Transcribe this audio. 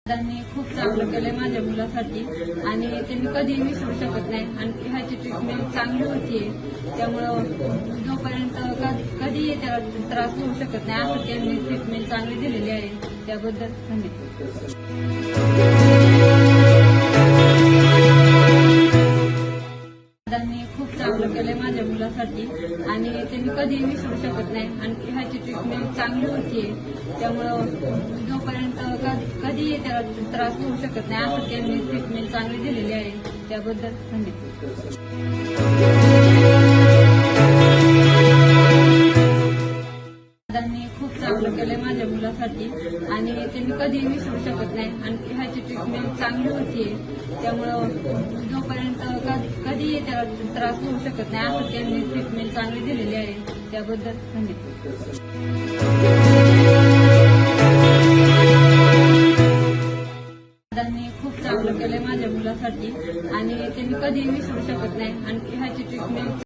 त्यांनी खूप चांगलं केलंय माझ्या मुलासाठी आणि ते मी कधीही विसरू शकत नाही आणि ह्याची ट्रीटमेंट चांगली होतीये त्यामुळं जोपर्यंत कधीही त्याला त्रास होऊ शकत नाही असं त्यांनी ट्रीटमेंट चांगली दिलेली आहे त्याबद्दल धन्यवाद. त्यांनी खूप चांगलं केलंय माझ्या मुलासाठी आणि ते मी कधीही विसरू शकत नाही आणि ह्याची ट्रीटमेंट चांगली होतीये त्यामुळं जोपर्यंत कधीही त्याला त्रास होऊ शकत नाही असं त्यांनी ट्रीटमेंट चांगली दिलेली आहे त्याबद्दल धन्यवाद. त्यांनी खूप चांगलं केलंय माझ्या मुलासाठी आणि ते मी कधीही विसरू शकत नाही आणि ह्याची ट्रीटमेंट चांगली होतीये त्यामुळं जोपर्यंत कधीही त्याला त्रास होऊ शकत नाही असं त्यांनी ट्रीटमेंट चांगली दिलेली आहे त्याबद्दल धन्यवाद. त्यांनी खूप चांगलं केलंय माझ्या मुलासाठी आणि ते मी कधीही विसरू शकत नाही आणि ह्याची ट्रीटमेंट